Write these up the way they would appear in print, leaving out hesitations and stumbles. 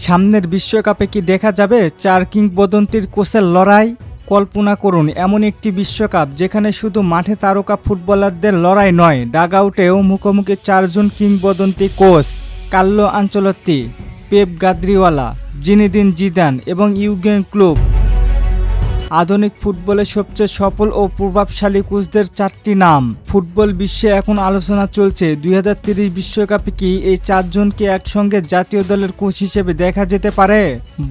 সামনের বিশ্বকাপে কি দেখা যাবে চার কিংবদন্তির কোচের লড়াই? কল্পনা করুন এমন একটি বিশ্বকাপ যেখানে শুধু মাঠে তারকা ফুটবলারদের লড়াই নয়, ডাগআউটেও মুখোমুখি চারজন কিংবদন্তি coach: Carlo Ancelotti, Pep Guardiola, Zinedine Zidane এবং ইউগেন ক্লুপ। আধুনিক ফুটবলের সবচেয়ে সফল ও প্রভাবশালী কোচদের চারটি নাম। ফুটবল বিশ্বে এখন আলোচনা চলছে 2030 বিশ্বকাপে কি এই চারজনকে একসঙ্গে জাতীয় দলের কোচ হিসেবে দেখা যেতে পারে?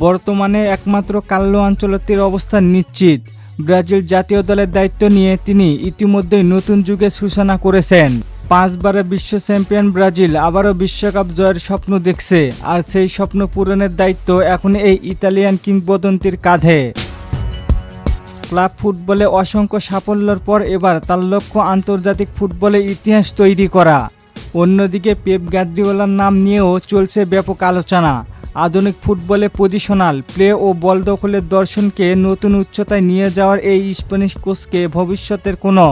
বর্তমানে একমাত্র কার্লো আনচেলত্তির অবস্থান নিশ্চিত। ব্রাজিল জাতীয় দলের দায়িত্ব নিয়ে তিনি ইতিমধ্যেই নতুন যুগের সূচনা করেছেন। 5 বারের বিশ্ব চ্যাম্পিয়ন ব্রাজিল আবারও বিশ্বকাপ জয়ের স্বপ্ন দেখছে, আর সেই স্বপ্ন পূরণের দায়িত্ব এখন এই ইতালিয়ান কিংবদন্তির কাঁধে। ক্লাব ফুটবলে অসংখ্য সাফল্যের পর এবার তার লক্ষ্য আন্তর্জাতিক ফুটবলে ইতিহাস তৈরি করা। অন্যদিকে পেপ গার্দিওলার নাম নিয়েও চলছে ব্যাপক আলোচনা। আধুনিক ফুটবলে পজিশনাল প্লে ও বল দখলের দর্শনকে নতুন উচ্চতায় নিয়ে যাওয়ার এই স্প্যানিশ কোচকে ভবিষ্যতের কোনো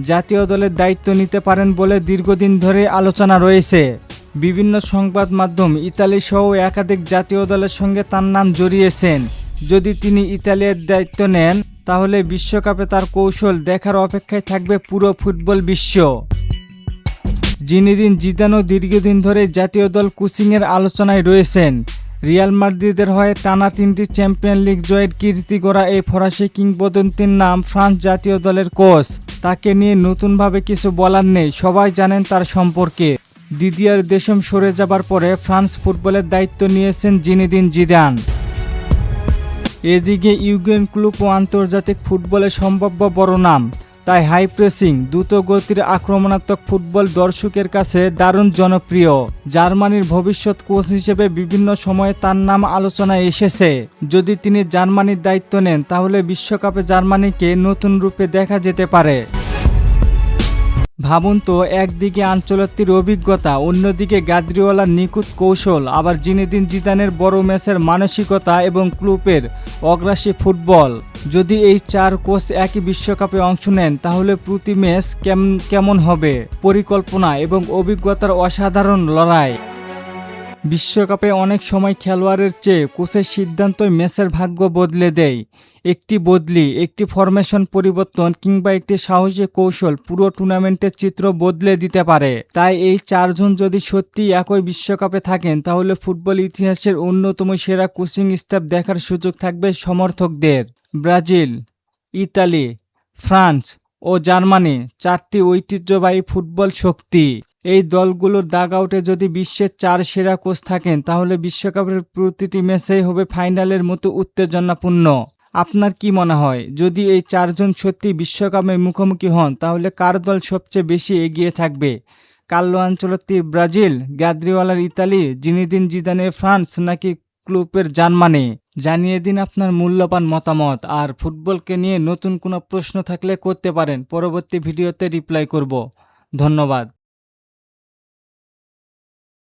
জাতীয় দলের দায়িত্ব নিতে পারেন বলে দীর্ঘদিন ধরে আলোচনা রয়েছে। বিভিন্ন সংবাদ মাধ্যম ইতালি সহ একাধিক জাতীয় দলের সঙ্গে তার নাম জড়িয়েছেন। যদি তিনি ইতালির দায়িত্ব নেন, তাহলে বিশ্বকাপে তার কৌশল দেখার অপেক্ষায় থাকবে পুরো ফুটবল বিশ্ব। জিনেদিন জিদানও দীর্ঘদিন ধরে জাতীয় দল কোচিংয়ের আলোচনায় রয়েছেন। রিয়াল মাদ্রিদের হয়ে টানা 3টি চ্যাম্পিয়ন লিগ জয়ের কীর্তি গড়া এই ফরাসি কিংবদন্তির নাম ফ্রান্স জাতীয় দলের কোচ। তাকে নিয়ে নতুনভাবে কিছু বলার নেই, সবাই জানেন তার সম্পর্কে। দিদিয়ার দেশম সরে যাবার পরে ফ্রান্স ফুটবলের দায়িত্ব নিয়েছেন জিনেদিন জিদান। এদিকে ইউগেন ক্লুপও আন্তর্জাতিক ফুটবলে সম্ভাব্য বড় নাম। তাই হাই প্রেসিং, দ্রুত গতির আক্রমণাত্মক ফুটবল দর্শকের কাছে দারুণ জনপ্রিয়। জার্মানির ভবিষ্যৎ কোচ হিসেবে বিভিন্ন সময়ে তার নাম আলোচনায় এসেছে। যদি তিনি জার্মানির দায়িত্ব নেন, তাহলে বিশ্বকাপে জার্মানিকে নতুন রূপে দেখা যেতে পারে। ভাবুন তো, একদিকে আনচেলত্তির অভিজ্ঞতা, অন্যদিকে গার্দিওলার নিখুঁত কৌশল, আবার জিনেদিন জিদানের বড় ম্যাচের মানসিকতা এবং ক্লুপের অগ্রাসী ফুটবল। যদি এই চার কোচ একই বিশ্বকাপে অংশ নেন, তাহলে প্রতি ম্যাচ কেমন হবে? পরিকল্পনা এবং অভিজ্ঞতার অসাধারণ লড়াই। বিশ্বকাপে অনেক সময় খেলোয়াড়ের চেয়ে কোচের সিদ্ধান্তই ম্যাচের ভাগ্য বদলে দেয়। একটি বদলি, একটি ফরমেশন পরিবর্তন কিংবা একটি সাহসী কৌশল পুরো টুর্নামেন্টের চিত্র বদলে দিতে পারে। তাই এই চারজন যদি সত্যি একই বিশ্বকাপে থাকেন, তাহলে ফুটবল ইতিহাসের অন্যতম সেরা কোচিং স্টাফ দেখার সুযোগ থাকবে সমর্থকদের। ব্রাজিল, ইতালি, ফ্রান্স ও জার্মানি, চারটি ঐতিহ্যবাহী ফুটবল শক্তি। এই দলগুলোর ডাগআউটে যদি বিশ্বের 4 সেরা কোচ থাকেন, তাহলে বিশ্বকাপের প্রতিটি ম্যাচেই হবে ফাইনালের মতো উত্তেজনাপূর্ণ। আপনার কি মনে হয়, যদি এই চারজন সত্যি বিশ্বকাপে মুখোমুখি হন, তাহলে কার দল সবচেয়ে বেশি এগিয়ে থাকবে? কার্লো আনচেলত্তির ব্রাজিল, গার্দিওলার ইতালি, জিনেদিন জিদানের ফ্রান্স, নাকি ক্লুপের জার্মানি? জানিয়ে দিন আপনার মূল্যবান মতামত। আর ফুটবলকে নিয়ে নতুন কোনো প্রশ্ন থাকলে করতে পারেন, পরবর্তী ভিডিওতে রিপ্লাই করব। ধন্যবাদ।